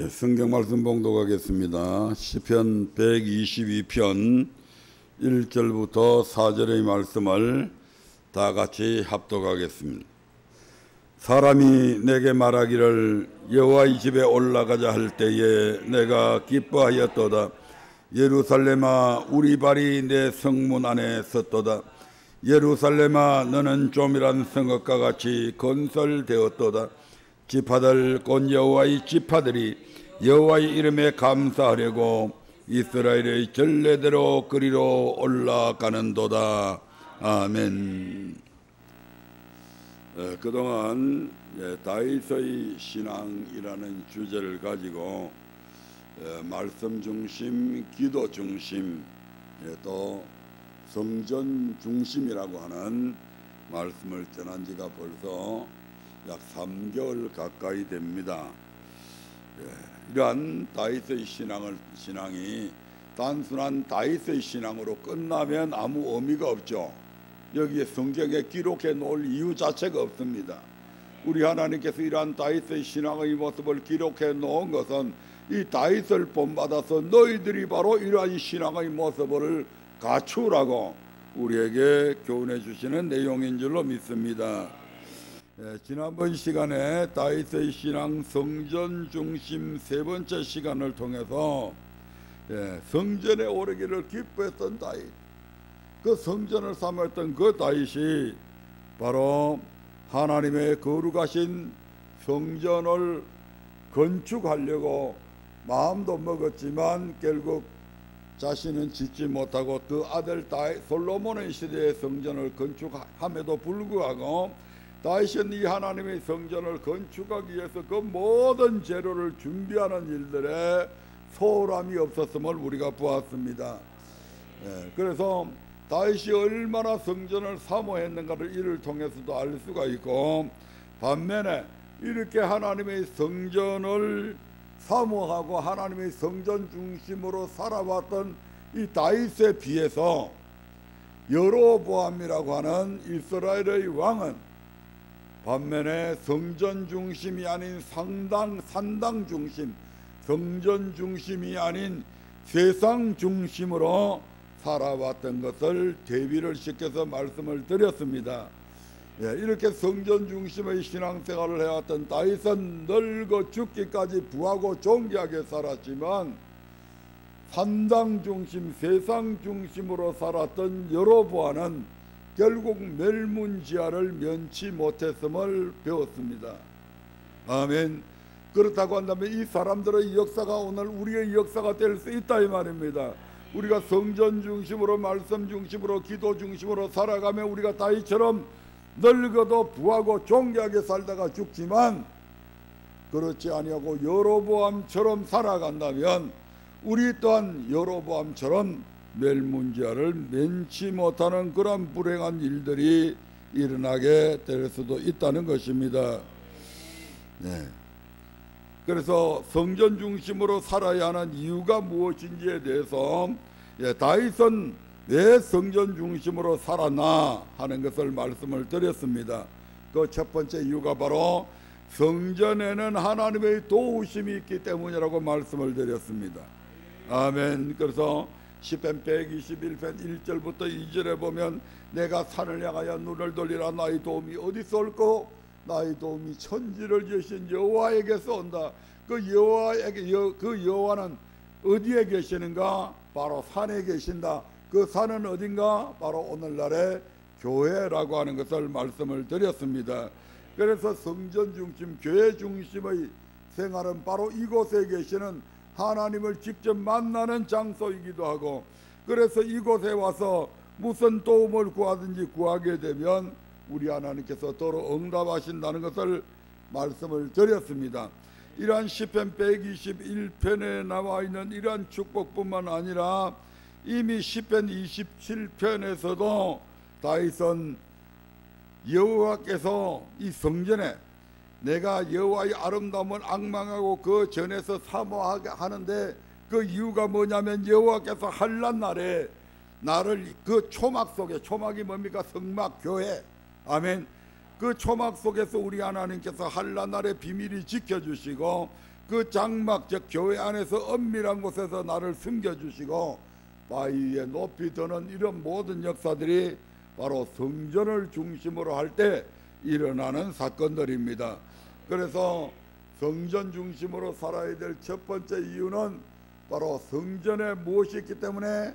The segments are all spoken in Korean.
성경 말씀 봉독하겠습니다. 시편 122편 1절부터 4절의 말씀을 다 같이 합독하겠습니다. 사람이 내게 말하기를 여호와의 집에 올라가자 할 때에 내가 기뻐하였도다. 예루살렘아, 우리 발이 내 성문 안에 섰도다. 예루살렘아, 너는 조밀한 성읍과 같이 건설되었도다. 지파들 곧 여호와의 지파들이 여호와의 이름에 감사하려고 이스라엘의 전례대로 그리로 올라가는도다. 아멘. 그동안 다윗의 신앙이라는 주제를 가지고 말씀 중심, 기도 중심, 또 성전 중심이라고 하는 말씀을 전한 지가 벌써 약 3개월 가까이 됩니다. 이러한 다윗의 신앙이 단순한 다윗의 신앙으로 끝나면 아무 의미가 없죠. 여기에 성경에 기록해 놓을 이유 자체가 없습니다. 우리 하나님께서 이러한 다윗의 신앙의 모습을 기록해 놓은 것은 이 다윗을 본받아서 너희들이 바로 이러한 신앙의 모습을 갖추라고 우리에게 교훈해 주시는 내용인 줄로 믿습니다. 지난번 시간에 다윗의 신앙 성전 중심 세 번째 시간을 통해서 성전에 오르기를 기뻐했던 다윗, 그 성전을 삼았던 그 다윗이 바로 하나님의 거룩하신 성전을 건축하려고 마음도 먹었지만 결국 자신은 짓지 못하고 그 아들 솔로몬의 시대의 성전을 건축함에도 불구하고 다윗은 이 하나님의 성전을 건축하기 위해서 그 모든 재료를 준비하는 일들에 소홀함이 없었음을 우리가 보았습니다. 그래서 다윗이 얼마나 성전을 사모했는가를 이를 통해서도 알 수가 있고, 반면에 이렇게 하나님의 성전을 사모하고 하나님의 성전 중심으로 살아왔던 이 다윗에 비해서 여로보암이라고 하는 이스라엘의 왕은 반면에 성전 중심이 아닌 산당 중심, 성전 중심이 아닌 세상 중심으로 살아왔던 것을 대비를 시켜서 말씀을 드렸습니다. 이렇게 성전 중심의 신앙생활을 해왔던 다윗은 늙어 죽기까지 부하고 존귀하게 살았지만 산당 중심, 세상 중심으로 살았던 여로보암은 결국 멸문지하를 면치 못했음을 배웠습니다. 아멘. 그렇다고 한다면 이 사람들의 역사가 오늘 우리의 역사가 될 수 있다 이 말입니다. 우리가 성전 중심으로, 말씀 중심으로, 기도 중심으로 살아가면 우리가 다윗처럼 늙어도 부하고 존귀하게 살다가 죽지만, 그렇지 아니하고 여로보암처럼 살아간다면 우리 또한 여로보암처럼 멸문지하를 면치 못하는 그런 불행한 일들이 일어나게 될 수도 있다는 것입니다. 그래서 성전 중심으로 살아야 하는 이유가 무엇인지에 대해서 다윗은 왜 성전 중심으로 살았나 하는 것을 말씀을 드렸습니다. 그 첫 번째 이유가 바로 성전에는 하나님의 도우심이 있기 때문이라고 말씀을 드렸습니다. 아멘. 그래서 시편 121편 1절부터 2절에 보면 내가 산을 향하여 눈을 돌리라. 나의 도움이 어디서 올꼬? 나의 도움이 천지를 지으신 여호와에게서 온다. 그 여호와는 어디에 계시는가? 바로 산에 계신다. 그 산은 어딘가? 바로 오늘날의 교회라고 하는 것을 말씀을 드렸습니다. 그래서 성전 중심, 교회 중심의 생활은 바로 이곳에 계시는 하나님을 직접 만나는 장소이기도 하고, 그래서 이곳에 와서 무슨 도움을 구하든지 구하게 되면 우리 하나님께서 도로 응답하신다는 것을 말씀을 드렸습니다. 이러한 시편 121편에 나와 있는 이러한 축복뿐만 아니라 이미 시편 27편에서도 다윗은 여호와께서 이 성전에 내가 여호와의 아름다움을 앙망하고 그 전에서 사모하게 하는데 그 이유가 뭐냐면 여호와께서 환난 날에 나를 그 초막 속에, 초막이 뭡니까? 성막, 교회, 아멘, 그 초막 속에서 우리 하나님께서 한란날의 비밀이 지켜주시고 그 장막 즉 교회 안에서 엄밀한 곳에서 나를 숨겨주시고 바위 위에 높이 드는 이런 모든 역사들이 바로 성전을 중심으로 할 때 일어나는 사건들입니다. 그래서 성전 중심으로 살아야 될 첫 번째 이유는 바로 성전에 무엇이 있기 때문에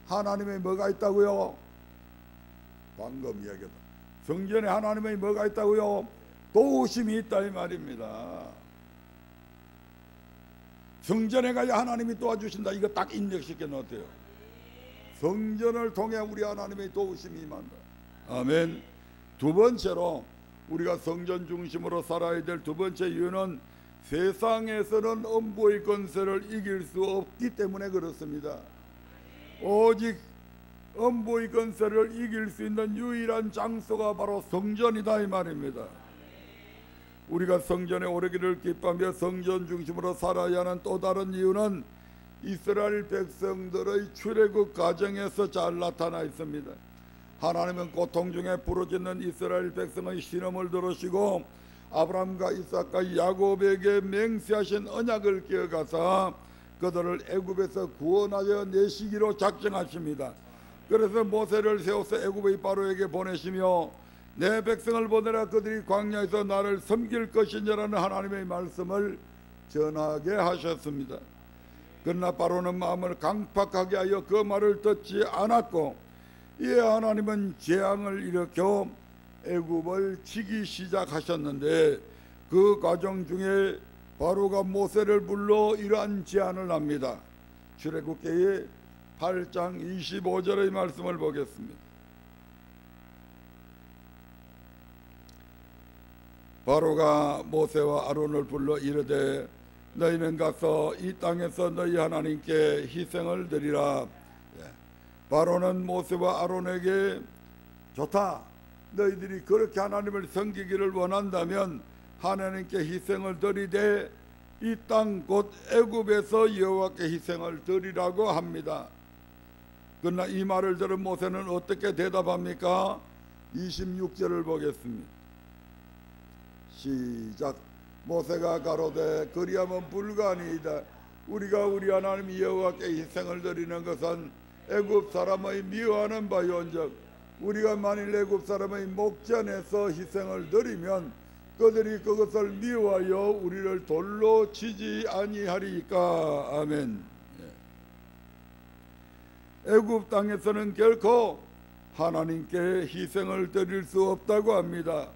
하나님의 뭐가 있다고요? 방금 이야기했다. 성전에 하나님의 뭐가 있다고요? 도우심이 있다 이 말입니다. 성전에 가야 하나님이 도와주신다. 이거 딱 입력시켜 놓으세요. 성전을 통해 우리 하나님의 도우심이 임한다. 아멘. 두 번째로 우리가 성전 중심으로 살아야 될 두 번째 이유는 세상에서는 음부의 권세를 이길 수 없기 때문에 그렇습니다. 오직 음부의 권세를 이길 수 있는 유일한 장소가 바로 성전이다 이 말입니다. 우리가 성전에 오르기를 기뻐하며 성전 중심으로 살아야 하는 또 다른 이유는 이스라엘 백성들의 출애굽 과정에서 잘 나타나 있습니다. 하나님은 고통 중에 부르짖는 이스라엘 백성의 신음을 들으시고 아브라함과 이삭과 야곱에게 맹세하신 언약을 기억하사 그들을 애굽에서 구원하여 내시기로 작정하십니다. 그래서 모세를 세워서 애굽의 바로에게 보내시며 내 백성을 보내라 그들이 광야에서 나를 섬길 것이냐라는 하나님의 말씀을 전하게 하셨습니다. 그러나 바로는 마음을 강팍하게 하여 그 말을 듣지 않았고 이에 하나님은 재앙을 일으켜 애굽을 치기 시작하셨는데 그 과정 중에 바로가 모세를 불러 이러한 제안을 합니다. 출애굽기의 8장 25절의 말씀을 보겠습니다. 바로가 모세와 아론을 불러 이르되 너희는 가서 이 땅에서 너희 하나님께 희생을 드리라. 바로는 모세와 아론에게 좋다. 너희들이 그렇게 하나님을 섬기기를 원한다면 하나님께 희생을 드리되 이 땅 곧 애굽에서 여호와께 희생을 드리라고 합니다. 그러나 이 말을 들은 모세는 어떻게 대답합니까? 26절을 보겠습니다. 시작. 모세가 가로되 그리하면 불가니이다. 우리가 우리 하나님 여호와께 희생을 드리는 것은 애굽 사람의 미워하는 바요온즉 우리가 만일 애굽 사람의 목전에서 희생을 드리면 그들이 그것을 미워하여 우리를 돌로 치지 아니하리까. 아멘. 애굽 땅에서는 결코 하나님께 희생을 드릴 수 없다고 합니다.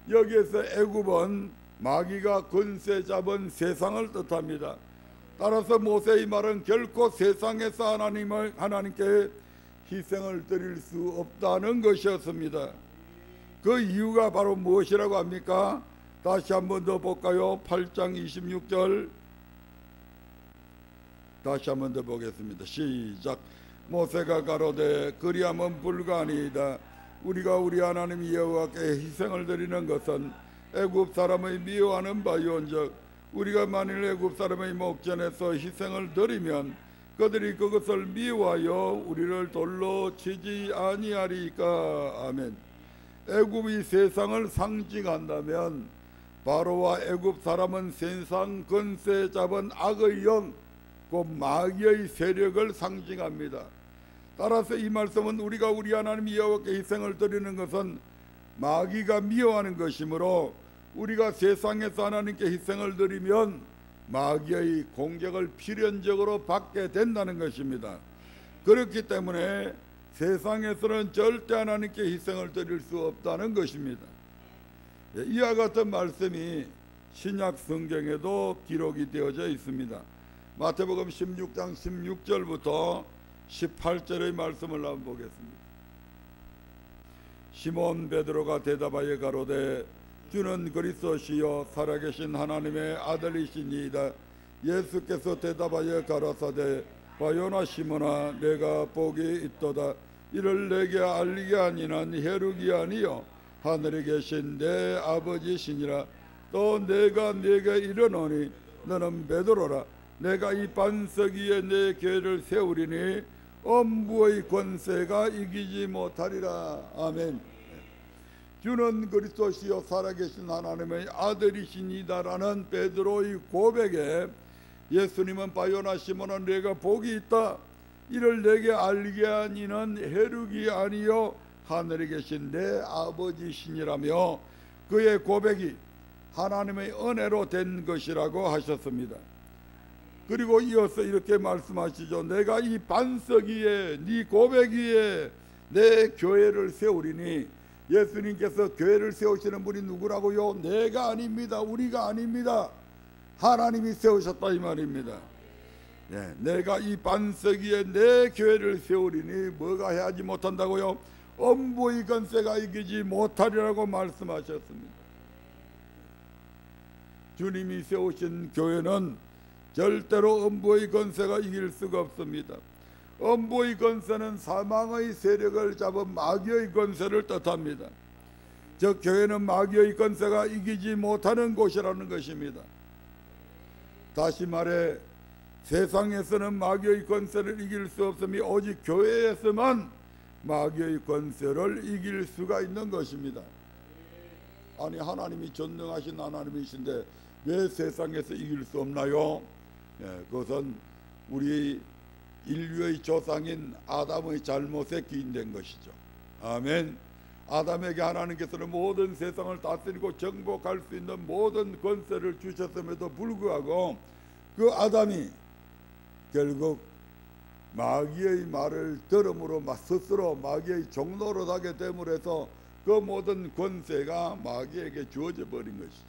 여기에서 애굽은 마귀가 권세 잡은 세상을 뜻합니다. 따라서 모세의 말은 결코 세상에서 하나님께 희생을 드릴 수 없다는 것이었습니다. 그 이유가 바로 무엇이라고 합니까? 다시 한 번 더 볼까요? 8장 26절 다시 한 번 더 보겠습니다. 시작. 모세가 가로되 그리하면 불가니이다. 우리가 우리 하나님 여호와께 희생을 드리는 것은 애굽 사람의 미워하는 바요온즉 우리가 만일 애굽 사람의 목전에서 희생을 드리면 그들이 그것을 미워하여 우리를 돌로 치지 아니하리까. 아멘. 애굽이 세상을 상징한다면 바로와 애굽 사람은 세상 권세 잡은 악의 영, 곧 마귀의 세력을 상징합니다. 따라서 이 말씀은 우리가 우리 하나님 여호와께 희생을 드리는 것은 마귀가 미워하는 것이므로 우리가 세상에서 하나님께 희생을 드리면 마귀의 공격을 필연적으로 받게 된다는 것입니다. 그렇기 때문에 세상에서는 절대 하나님께 희생을 드릴 수 없다는 것입니다. 이와 같은 말씀이 신약 성경에도 기록이 되어져 있습니다. 마태복음 16장 16절부터 18절의 말씀을 한번 보겠습니다. 시몬 베드로가 대답하여 가로되 주는 그리스도시요 살아계신 하나님의 아들이시니이다. 예수께서 대답하여 가라사대 바요나 시몬아 내가 복이 있도다. 이를 내게 알리게 하니는 혈육이 아니요 하늘에 계신 내 아버지시니라. 또 내가 네게 이르노니 너는 베드로라. 내가 이 반석 위에 내 교회를 세우리니 음부의 권세가 이기지 못하리라. 아멘. 주는 그리스도시요 살아계신 하나님의 아들이시니다라는 베드로의 고백에 예수님은 바요나 시몬아 내가 복이 있다. 이를 내게 알게 한 이는 혈육이 아니요 하늘에 계신 내 아버지시니라며 그의 고백이 하나님의 은혜로 된 것이라고 하셨습니다. 그리고 이어서 이렇게 말씀하시죠. 내가 이 반석 위에 네 고백 위에 내 교회를 세우리니, 예수님께서 교회를 세우시는 분이 누구라고요? 내가 아닙니다. 우리가 아닙니다. 하나님이 세우셨다 이 말입니다. 내가 이 반석 위에 내 교회를 세우리니 뭐가 해하지 못한다고요? 엄부의 권세가 이기지 못하리라고 말씀하셨습니다. 주님이 세우신 교회는 절대로 엄부의 권세가 이길 수가 없습니다. 엄부의 권세는 사망의 세력을 잡은 마귀의 권세를 뜻합니다. 즉 교회는 마귀의 권세가 이기지 못하는 곳이라는 것입니다. 다시 말해 세상에서는 마귀의 권세를 이길 수 없으며 오직 교회에서만 마귀의 권세를 이길 수가 있는 것입니다. 아니 하나님이 전능하신 하나님이신데 왜 세상에서 이길 수 없나요? 그것은 우리 인류의 조상인 아담의 잘못에 기인된 것이죠. 아멘. 아담에게 하나님께서는 모든 세상을 다스리고 정복할 수 있는 모든 권세를 주셨음에도 불구하고 그 아담이 결국 마귀의 말을 들음으로 스스로 마귀의 종로로 하게 됨으로 해서 그 모든 권세가 마귀에게 주어져 버린 것이죠.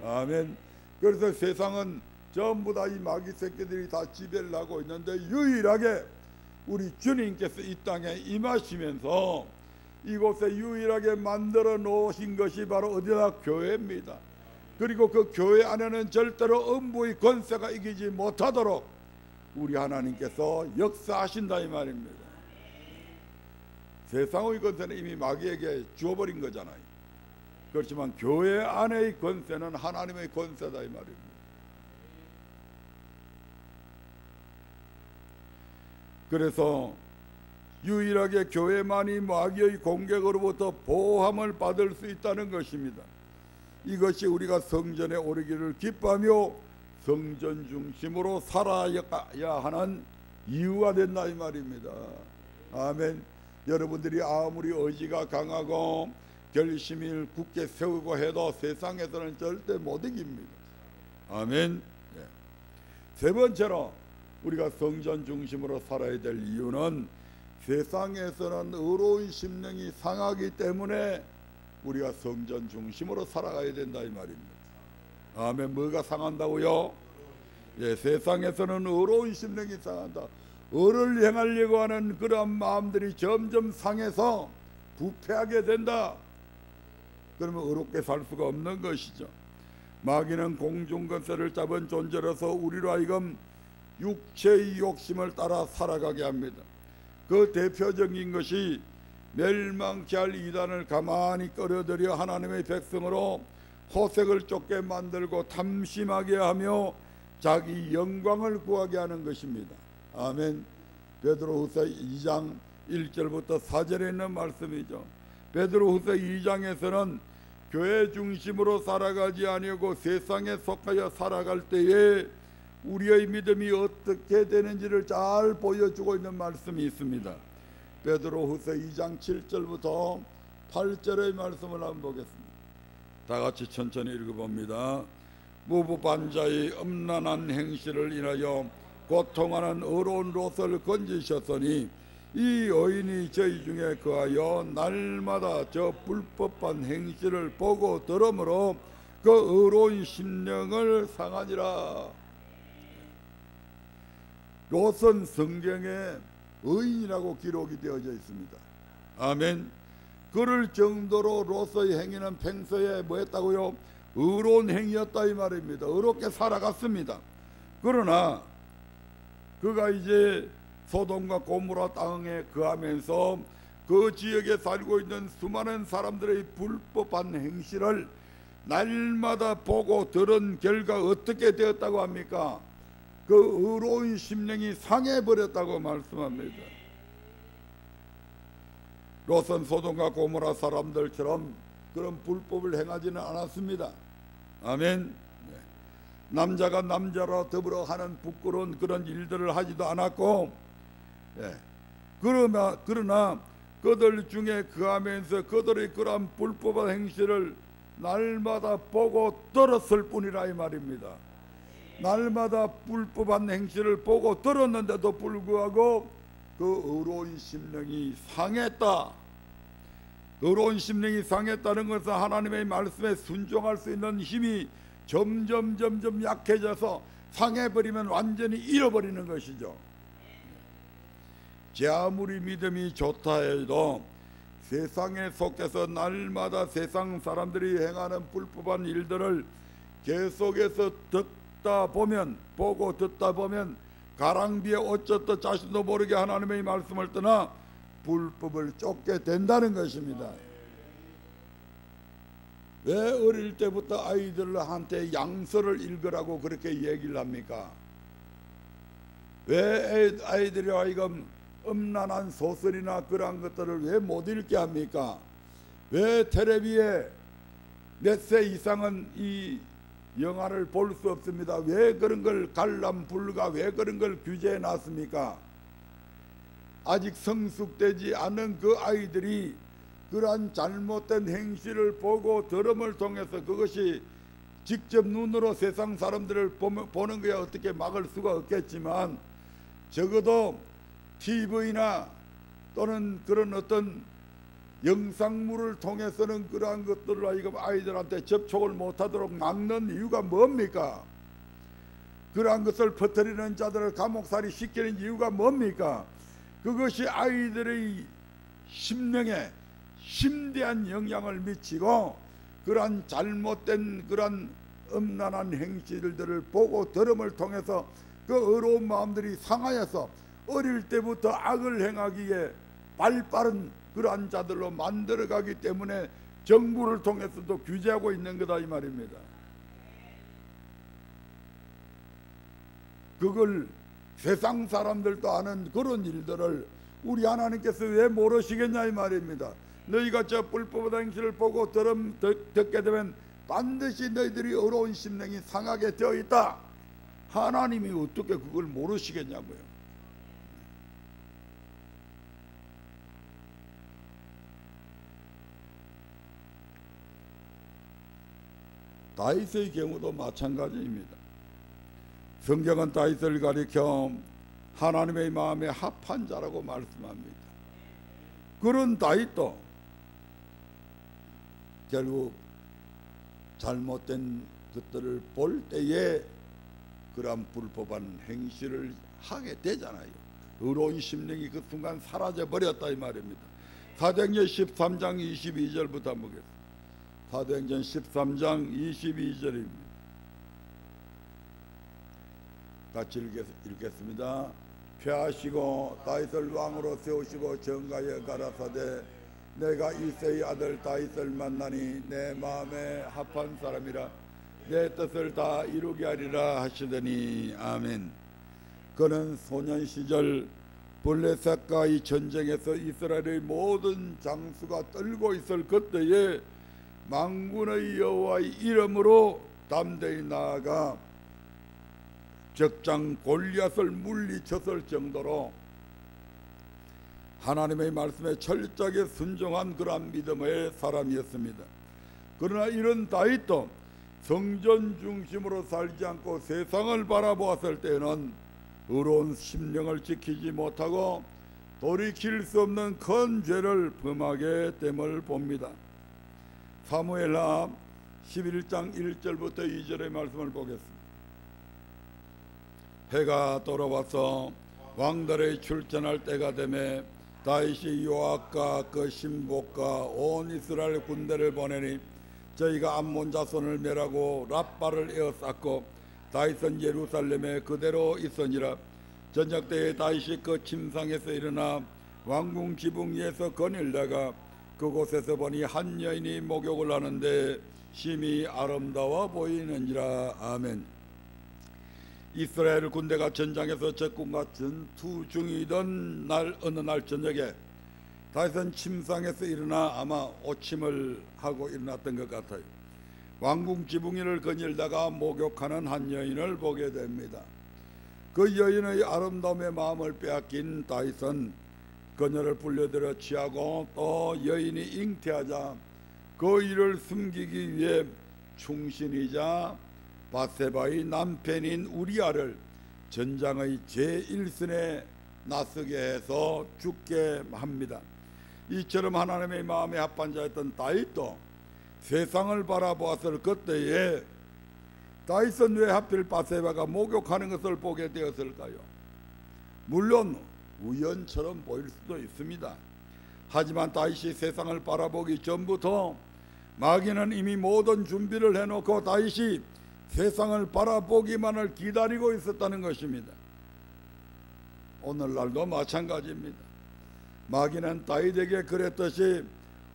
아멘. 그래서 세상은 전부 다 이 마귀 새끼들이 다 지배를 하고 있는데 유일하게 우리 주님께서 이 땅에 임하시면서 이곳에 유일하게 만들어 놓으신 것이 바로 어디다? 교회입니다. 그리고 그 교회 안에는 절대로 음부의 권세가 이기지 못하도록 우리 하나님께서 역사하신다 이 말입니다. 세상의 권세는 이미 마귀에게 주어버린 거잖아요. 그렇지만 교회 안의 권세는 하나님의 권세다 이 말입니다. 그래서 유일하게 교회만이 마귀의 공격으로부터 보호함을 받을 수 있다는 것입니다. 이것이 우리가 성전에 오르기를 기뻐하며 성전 중심으로 살아야 하는 이유가 된다 이 말입니다. 아멘. 여러분들이 아무리 의지가 강하고 결심을 굳게 세우고 해도 세상에서는 절대 못 이깁니다. 아멘. 세 번째로 우리가 성전 중심으로 살아야 될 이유는 세상에서는 의로운 심령이 상하기 때문에 우리가 성전 중심으로 살아가야 된다 이 말입니다. 아멘. 뭐가 상한다고요? 세상에서는 의로운 심령이 상한다. 의를 행하려고 하는 그러한 마음들이 점점 상해서 부패하게 된다. 그러면 의롭게 살 수가 없는 것이죠. 마귀는 공중권세를 잡은 존재로서 우리로 하여금 육체의 욕심을 따라 살아가게 합니다. 그 대표적인 것이 멸망케 할 이단을 가만히 끌어들여 하나님의 백성으로 호색을 쫓게 만들고 탐심하게 하며 자기 영광을 구하게 하는 것입니다. 아멘. 베드로후서 2장 1절부터 4절에 있는 말씀이죠. 베드로후서 2장에서는 교회 중심으로 살아가지 아니하고 세상에 속하여 살아갈 때에 우리의 믿음이 어떻게 되는지를 잘 보여주고 있는 말씀이 있습니다. 베드로후서 2장 7절부터 8절의 말씀을 한번 보겠습니다. 다 같이 천천히 읽어봅니다. 무부반자의 음란한 행실을 인하여 고통하는 의로운 롯을 건지셨으니 이 의인이 저희 중에 거하여 날마다 저 불법한 행실을 보고 들으므로 그 의로운 심령을 상하니라. 롯은 성경에 의인이라고 기록이 되어져 있습니다. 아멘. 그럴 정도로 롯의 행위는 평소에 뭐했다고요? 의로운 행위였다 이 말입니다. 의롭게 살아갔습니다. 그러나 그가 이제 소돔과 고모라 땅에 거하면서 그 지역에 살고 있는 수많은 사람들의 불법한 행실을 날마다 보고 들은 결과 어떻게 되었다고 합니까? 그 의로운 심령이 상해버렸다고 말씀합니다. 롯은 소돔과 고모라 사람들처럼 그런 불법을 행하지는 않았습니다. 아멘. 남자가 남자로 더불어 하는 부끄러운 그런 일들을 하지도 않았고, 그러나 그들 중에 거하면서 그들의 그러한 불법한 행실을 날마다 보고 들었을 뿐이라 이 말입니다. 날마다 불법한 행실을 보고 들었는데도 불구하고 그 의로운 심령이 상했다. 의로운 심령이 상했다는 것은 하나님의 말씀에 순종할 수 있는 힘이 점점 약해져서 상해버리면 완전히 잃어버리는 것이죠. 제 아무리 믿음이 좋다 해도 세상에 속해서 날마다 세상 사람들이 행하는 불법한 일들을 계속해서 보고 듣다 보면 가랑비에 어쩌다 자신도 모르게 하나님의 말씀을 떠나 불법을 쫓게 된다는 것입니다. 왜 어릴 때부터 아이들한테 양서를 읽으라고 그렇게 얘기를 합니까? 왜 아이들이 하여금 음란한 소설이나 그런 것들을 왜 못 읽게 합니까? 왜 텔레비에 몇 세 이상은 이 영화를 볼 수 없습니다. 왜 그런 걸 관람 불가, 왜 그런 걸 규제해 놨습니까? 아직 성숙되지 않은 그 아이들이 그러한 잘못된 행실을 보고 들음을 통해서 그것이 직접 눈으로 세상 사람들을 보는 거야 어떻게 막을 수가 없겠지만, 적어도 TV나 또는 그런 어떤 영상물을 통해서는 그러한 것들을 아이들한테 접촉을 못하도록 막는 이유가 뭡니까? 그러한 것을 퍼뜨리는 자들을 감옥살이 시키는 이유가 뭡니까? 그것이 아이들의 심령에 심대한 영향을 미치고 그러한 잘못된 그러한 음란한 행실들을 보고 들음을 통해서 그 어려운 마음들이 상하여서 어릴 때부터 악을 행하기에 발빠른 그러한 자들로 만들어가기 때문에 정부를 통해서도 규제하고 있는 거다 이 말입니다. 그걸 세상 사람들도 아는 그런 일들을 우리 하나님께서 왜 모르시겠냐 이 말입니다. 너희가 저 불법의 행실을 보고 듣게 되면 반드시 너희들이 어려운 심령이 상하게 되어 있다. 하나님이 어떻게 그걸 모르시겠냐고요. 다윗의 경우도 마찬가지입니다. 성경은 다윗을 가리켜 하나님의 마음에 합한 자라고 말씀합니다. 그런 다윗도 결국 잘못된 것들을 볼 때에 그러한 불법한 행실을 하게 되잖아요. 의로운 심령이 그 순간 사라져 버렸다 이 말입니다. 사도행전 13장 22절부터 한번 보겠습니다. 사도행전 13장 22절입니다. 같이 읽겠습니다. 폐하시고 다윗을 왕으로 세우시고 정가에 가라사대 내가 이새의 아들 다윗을 만나니 내 마음에 합한 사람이라 내 뜻을 다 이루게 하리라 하시더니 아멘. 그는 소년 시절 블레셋과의 전쟁에서 이스라엘의 모든 장수가 떨고 있을 그때에 만군의 여호와의 이름으로 담대히 나아가 적장 골리앗을 물리쳤을 정도로 하나님의 말씀에 철저하게 순종한 그러한 믿음의 사람이었습니다. 그러나 이런 다윗도 성전 중심으로 살지 않고 세상을 바라보았을 때는 의로운 심령을 지키지 못하고 돌이킬 수 없는 큰 죄를 범하게 됨을 봅니다. 사무엘하 11장 1절부터 2절의 말씀을 보겠습니다. 해가 돌아와서 왕들의 출전할 때가 되매 다윗이 요압과 그 신복과 온 이스라엘 군대를 보내니 저희가 암몬 자손을 멸하고 랍바를 에워쌌고 다윗은 예루살렘에 그대로 있으니라. 저녁 때에 다윗이 그 침상에서 일어나 왕궁 지붕 위에서 거닐다가 그곳에서 보니 한 여인이 목욕을 하는데 심히 아름다워 보이는지라. 아멘. 이스라엘 군대가 전장에서 적군과 전투 중이던 날 어느 날 저녁에 다윗은 침상에서 일어나 아마 오침을 하고 일어났던 것 같아요. 왕궁 지붕이를 거닐다가 목욕하는 한 여인을 보게 됩니다. 그 여인의 아름다움에 마음을 빼앗긴 다윗은 그녀를 불려들여 취하고 또 여인이 잉태하자 그 일을 숨기기 위해 충신이자 밧세바의 남편인 우리아를 전장의 제1선에 나서게 해서 죽게 합니다. 이처럼 하나님의 마음에 합한 자였던 다윗도 세상을 바라보았을 그때에 다윗은 왜 하필 밧세바가 목욕하는 것을 보게 되었을까요? 물론 우연처럼 보일 수도 있습니다. 하지만 다윗이 세상을 바라보기 전부터 마귀는 이미 모든 준비를 해놓고 다윗이 세상을 바라보기만을 기다리고 있었다는 것입니다. 오늘날도 마찬가지입니다. 마귀는 다윗에게 그랬듯이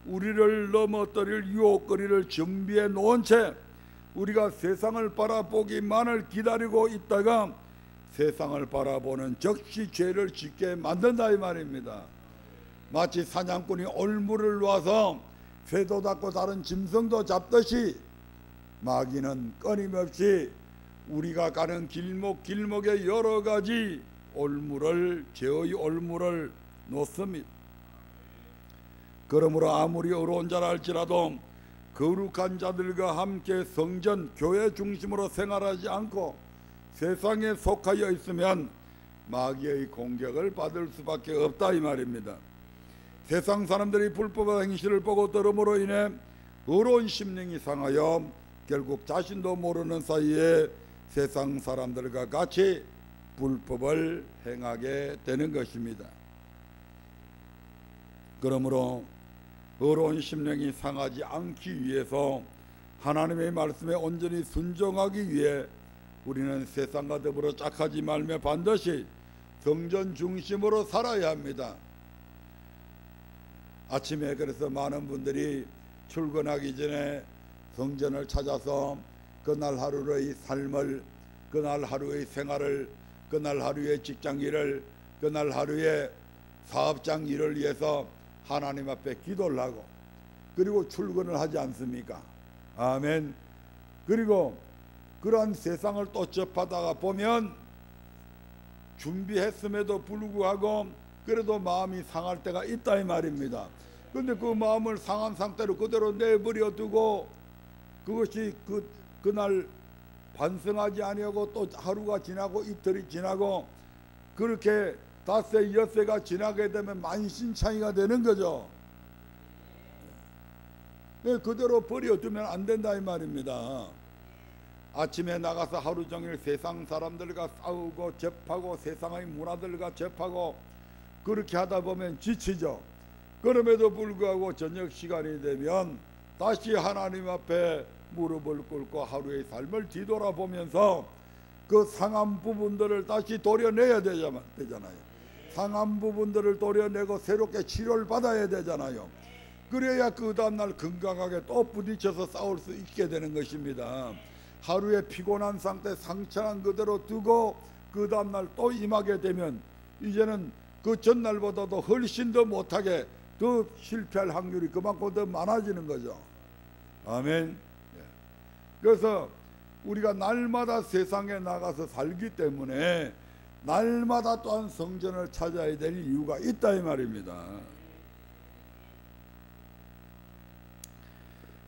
우리를 넘어뜨릴 유혹거리를 준비해 놓은 채 우리가 세상을 바라보기만을 기다리고 있다가 세상을 바라보는 즉시 죄를 짓게 만든다 이 말입니다. 마치 사냥꾼이 올무를 놔서 새도 잡고 다른 짐승도 잡듯이 마귀는 끊임없이 우리가 가는 길목에 여러 가지 죄의 올무를 놓습니다. 그러므로 아무리 어려운 자라 할지라도 거룩한 자들과 함께 성전, 교회 중심으로 생활하지 않고 세상에 속하여 있으면 마귀의 공격을 받을 수밖에 없다 이 말입니다. 세상 사람들이 불법의 행실을 보고 들음으로 인해 어려운 심령이 상하여 결국 자신도 모르는 사이에 세상 사람들과 같이 불법을 행하게 되는 것입니다. 그러므로 어려운 심령이 상하지 않기 위해서 하나님의 말씀에 온전히 순종하기 위해 우리는 세상과 더불어 짝하지 말며 반드시 성전 중심으로 살아야 합니다. 아침에 그래서 많은 분들이 출근하기 전에 성전을 찾아서 그날 하루의 삶을, 그날 하루의 생활을, 그날 하루의 직장 일을, 그날 하루의 사업장 일을 위해서 하나님 앞에 기도를 하고 그리고 출근을 하지 않습니까? 아멘. 그리고 그러한 세상을 또 접하다가 보면 준비했음에도 불구하고 그래도 마음이 상할 때가 있다 이 말입니다. 그런데 그 마음을 상한 상태로 그대로 내버려 두고 그것이 그날 반성하지 아니하고 또 하루가 지나고 이틀이 지나고 그렇게 닷새 엿새가 지나게 되면 만신창이가 되는 거죠. 그대로 버려두면 안 된다 이 말입니다. 아침에 나가서 하루 종일 세상 사람들과 싸우고 접하고 세상의 문화들과 접하고 그렇게 하다 보면 지치죠. 그럼에도 불구하고 저녁 시간이 되면 다시 하나님 앞에 무릎을 꿇고 하루의 삶을 뒤돌아보면서 그 상한 부분들을 다시 도려내야 되잖아요. 상한 부분들을 도려내고 새롭게 치료를 받아야 되잖아요. 그래야 그 다음날 건강하게 또 부딪혀서 싸울 수 있게 되는 것입니다. 하루에 피곤한 상태 상처한 그대로 두고 그 다음날 또 임하게 되면 이제는 그 전날보다도 훨씬 더 못하게 더 실패할 확률이 그만큼 더 많아지는 거죠. 아멘. 그래서 우리가 날마다 세상에 나가서 살기 때문에 날마다 또한 성전을 찾아야 될 이유가 있다 이 말입니다.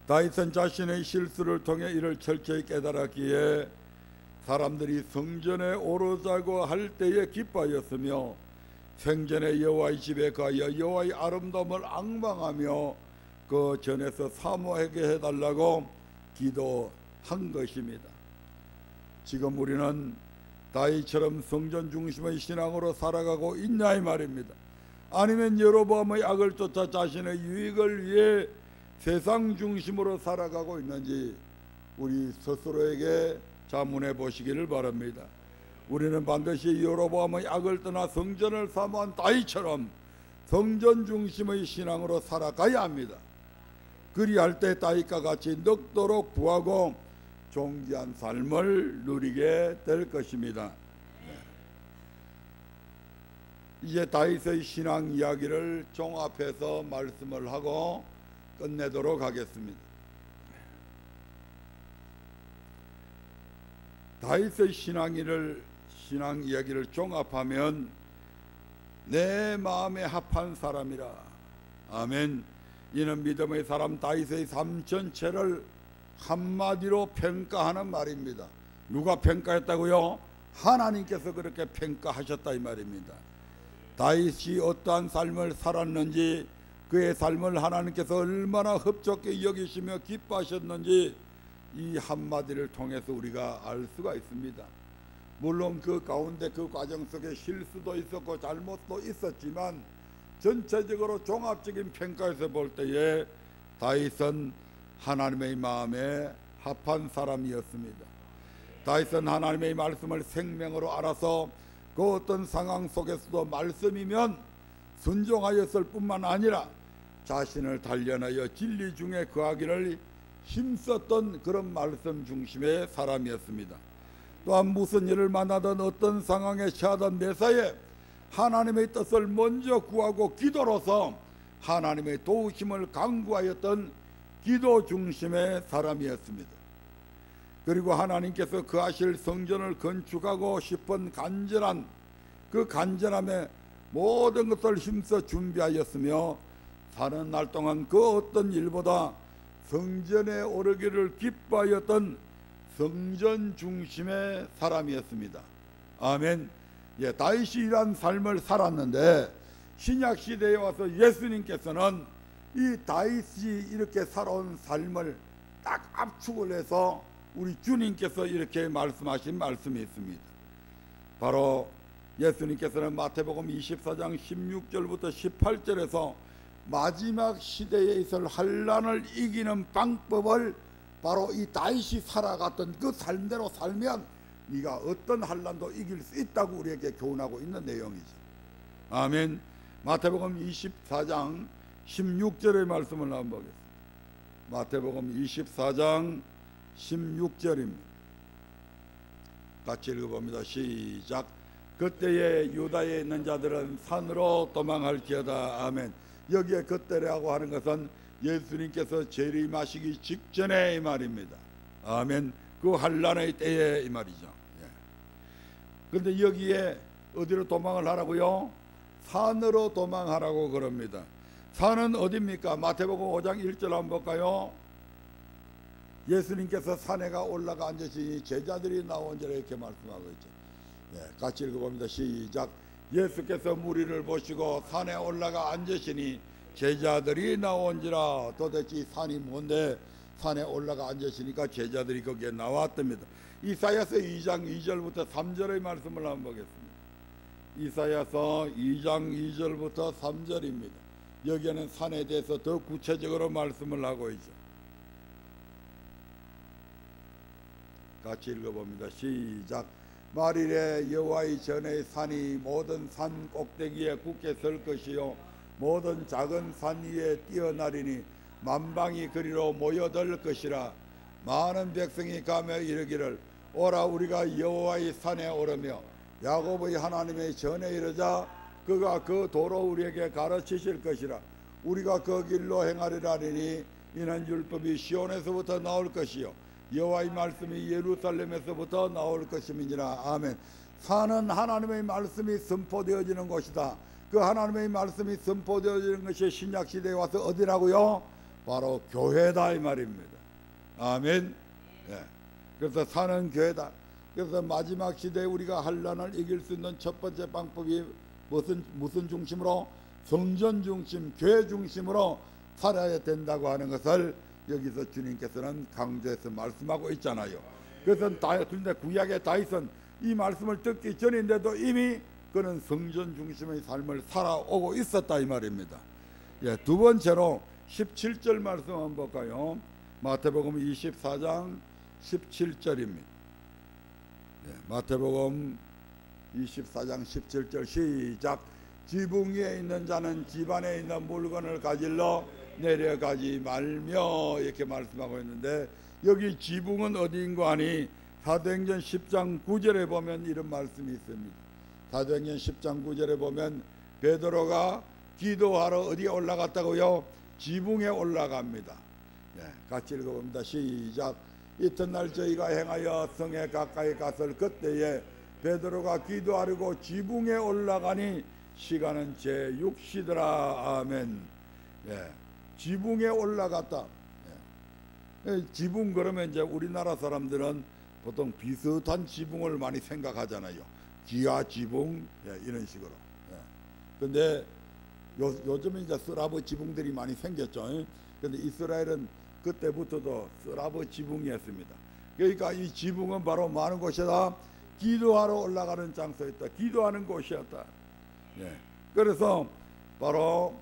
다윗은 자신의 실수를 통해 이를 철저히 깨달았기에 사람들이 성전에 오르자고 할 때에 기뻐하였으며 생전에 여호와의 집에 가여 여호와의 아름다움을 앙망하며 그 전에서 사모하게 해달라고 기도한 것입니다. 지금 우리는 다윗처럼 성전 중심의 신앙으로 살아가고 있냐 이 말입니다. 아니면 여로보암의 악을 쫓아 자신의 유익을 위해 세상 중심으로 살아가고 있는지 우리 스스로에게 자문해 보시기를 바랍니다. 우리는 반드시 여로보암의 악을 떠나 성전을 사모한 다윗처럼 성전 중심의 신앙으로 살아가야 합니다. 그리할 때 다윗과 같이 넉도록 구하고 존귀한 삶을 누리게 될 것입니다. 이제 다윗의 신앙 이야기를 종합해서 말씀을 하고 끝내도록 하겠습니다. 다윗의 신앙 이야기를 종합하면 내 마음에 합한 사람이라. 아멘. 이는 믿음의 사람 다윗의 삶 전체를 한마디로 평가하는 말입니다. 누가 평가했다고요? 하나님께서 그렇게 평가하셨다 이 말입니다. 다윗이 어떠한 삶을 살았는지, 그의 삶을 하나님께서 얼마나 흡족히 여기시며 기뻐하셨는지 이 한마디를 통해서 우리가 알 수가 있습니다. 물론 그 가운데 그 과정 속에 실수도 있었고 잘못도 있었지만 전체적으로 종합적인 평가에서 볼 때에 다윗은 하나님의 마음에 합한 사람이었습니다. 다윗은 하나님의 말씀을 생명으로 알아서 그 어떤 상황 속에서도 말씀이면 순종하였을 뿐만 아니라 자신을 단련하여 진리 중에 거하기를 힘썼던 그런 말씀 중심의 사람이었습니다. 또한 무슨 일을 만나든 어떤 상황에 처하던 매사에 하나님의 뜻을 먼저 구하고 기도로서 하나님의 도우심을 간구하였던 기도 중심의 사람이었습니다. 그리고 하나님께서 거하실 성전을 건축하고 싶은 간절한 그 간절함에 모든 것을 힘써 준비하였으며 사는 날 동안 그 어떤 일보다 성전에 오르기를 기뻐하였던 성전 중심의 사람이었습니다. 아멘. 예, 다윗이 이러한 삶을 살았는데 신약 시대에 와서 예수님께서는 이 다윗이 이렇게 살아온 삶을 딱 압축을 해서 우리 주님께서 이렇게 말씀하신 말씀이 있습니다. 바로 예수님께서는 마태복음 24장 16절부터 18절에서 마지막 시대에 있을 환난을 이기는 방법을 바로 이 다윗이 살아갔던 그 삶대로 살면 네가 어떤 환난도 이길 수 있다고 우리에게 교훈하고 있는 내용이죠. 아멘. 마태복음 24장 16절의 말씀을 한번 보겠습니다. 마태복음 24장 16절입니다. 같이 읽어봅니다. 시작. 그때에 유다에 있는 자들은 산으로 도망할지어다. 아멘. 여기에 그때라고 하는 것은 예수님께서 재림하시기 직전에 이 말입니다. 아멘. 그 환난의 때에 이 말이죠. 그런데 여기에 어디로 도망을 하라고요? 산으로 도망하라고 그럽니다. 산은 어디입니까? 마태복음 5장 1절 한번 볼까요? 예수님께서 산에가 올라가 앉으시니 제자들이 나온지라 이렇게 말씀하고 있죠. 같이 읽어봅니다. 시작. 예수께서 무리를 보시고 산에 올라가 앉으시니 제자들이 나온지라. 도대체 산이 뭔데 산에 올라가 앉으시니까 제자들이 거기에 나왔답니다. 이사야서 2장 2절부터 3절의 말씀을 한번 보겠습니다. 이사야서 2장 2절부터 3절입니다. 여기에는 산에 대해서 더 구체적으로 말씀을 하고 있죠. 같이 읽어봅니다. 시작. 말일에 여호와의 전의 산이 모든 산 꼭대기에 굳게 설 것이요 모든 작은 산 위에 뛰어나리니 만방이 그리로 모여들 것이라. 많은 백성이 가며 이르기를 오라 우리가 여호와의 산에 오르며 야곱의 하나님의 전에 이르자. 그가 그 도로 우리에게 가르치실 것이라. 우리가 그 길로 행하리라니 이는 율법이 시온에서부터 나올 것이요 여호와의 말씀이 예루살렘에서부터 나올 것임이니라. 아멘. 산은 하나님의 말씀이 선포되어지는 곳이다. 그 하나님의 말씀이 선포되어지는 것이 신약 시대에 와서 어디라고요? 바로 교회다 이 말입니다. 아멘. 그래서 산은 교회다. 그래서 마지막 시대에 우리가 환난을 이길 수 있는 첫 번째 방법이 무슨 중심으로? 성전 중심, 교회 중심으로 살아야 된다고 하는 것을 여기서 주님께서는 강조해서 말씀하고 있잖아요. 그래서 그런데 구약의 다윗은 이 말씀을 듣기 전인데도 이미 그는 성전 중심의 삶을 살아오고 있었다 이 말입니다. 두 번째로 17절 말씀 한번 볼까요? 마태복음 24장 17절입니다. 마태복음 24장 17절 시작. 지붕 위에 있는 자는 집안에 있는 물건을 가질러 내려가지 말며 이렇게 말씀하고 있는데 여기 지붕은 어디인가 하니 사도행전 10장 9절에 보면 이런 말씀이 있습니다. 사도행전 10장 9절에 보면 베드로가 기도하러 어디에 올라갔다고요? 지붕에 올라갑니다. 같이 읽어봅니다. 시작. 이튿날 저희가 행하여 성에 가까이 갔을 그때에 베드로가 기도하려고 지붕에 올라가니 시간은 제6시더라. 아멘. 지붕에 올라갔다. 지붕 그러면 이제 우리나라 사람들은 보통 비슷한 지붕을 많이 생각하잖아요. 기아 지붕 이런 식으로. 근데 요즘은 이제 슬라브 지붕들이 많이 생겼죠. 근데 이스라엘은 그때부터도 슬라브 지붕이었습니다. 그러니까 이 지붕은 바로 많은 곳이다. 기도하러 올라가는 장소였다. 기도하는 곳이었다. 그래서 바로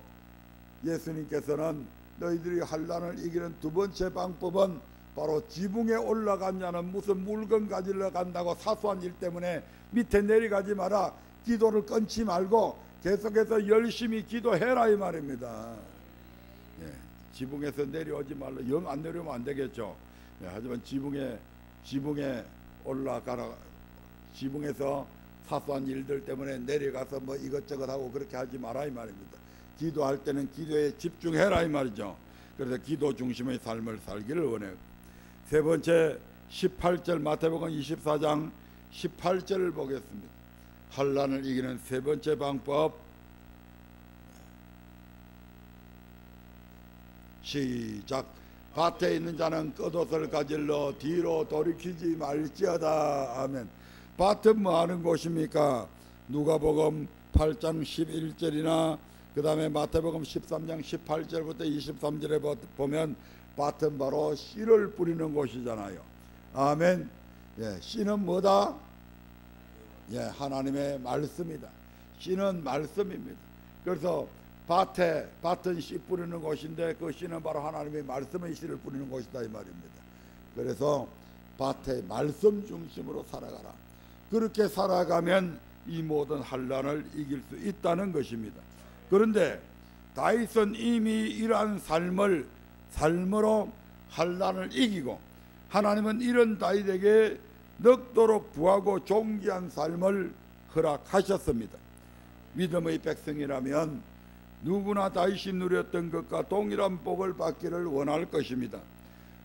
예수님께서는 너희들이 환난을 이기는 두 번째 방법은 바로 지붕에 올라갔냐는 무슨 물건 가지러 간다고 사소한 일 때문에 밑에 내려가지 마라. 기도를 끊지 말고 계속해서 열심히 기도해라 이 말입니다. 지붕에서 내려오지 말라. 영 안 내려오면 안 되겠죠. 하지만 지붕에 올라가라. 지붕에서 사소한 일들 때문에 내려가서 뭐 이것저것 하고 그렇게 하지 마라 이 말입니다. 기도할 때는 기도에 집중해라 이 말이죠. 그래서 기도 중심의 삶을 살기를 원해요. 세 번째 18절 마태복음 24장 18절을 보겠습니다. 환난을 이기는 세 번째 방법. 시작. 밭에 있는 자는 겉옷을 가질러 뒤로 돌이키지 말지어다. 아멘. 밭은 뭐 하는 곳입니까? 누가복음 8장 11절이나 그 다음에 마태복음 13장 18절부터 23절에 보면 밭은 바로 씨를 뿌리는 곳이잖아요. 아멘. 씨는 뭐다? 하나님의 말씀이다. 씨는 말씀입니다. 그래서 밭은 씨 뿌리는 곳인데 그 씨는 바로 하나님의 말씀의 씨를 뿌리는 곳이다 이 말입니다. 그래서 밭의 말씀 중심으로 살아가라. 그렇게 살아가면 이 모든 환난을 이길 수 있다는 것입니다. 그런데 다윗은 이미 이러한 삶으로 환난을 이기고 하나님은 이런 다윗에게 넉도록 부하고 존귀한 삶을 허락하셨습니다. 믿음의 백성이라면 누구나 다윗이 누렸던 것과 동일한 복을 받기를 원할 것입니다.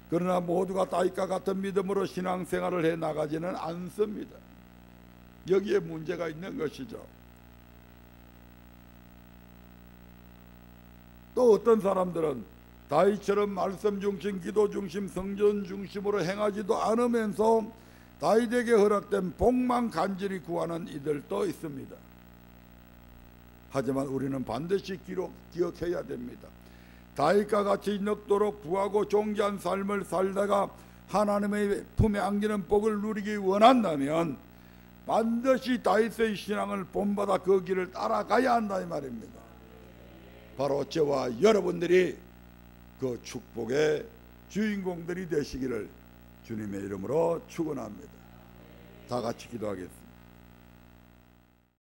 그러나 모두가 다윗과 같은 믿음으로 신앙생활을 해 나가지는 않습니다. 여기에 문제가 있는 것이죠. 또 어떤 사람들은 다윗처럼 말씀 중심, 기도 중심, 성전 중심으로 행하지도 않으면서 다윗에게 허락된 복만 간절히 구하는 이들도 있습니다. 하지만 우리는 반드시 기억해야 됩니다. 다윗과 같이 넉도록 부하고 존귀한 삶을 살다가 하나님의 품에 안기는 복을 누리기 원한다면 반드시 다윗의 신앙을 본받아 그 길을 따라가야 한다 이 말입니다. 바로 저와 여러분들이 그 축복의 주인공들이 되시기를 주님의 이름으로 축원합니다. 다 같이 기도하겠습니다.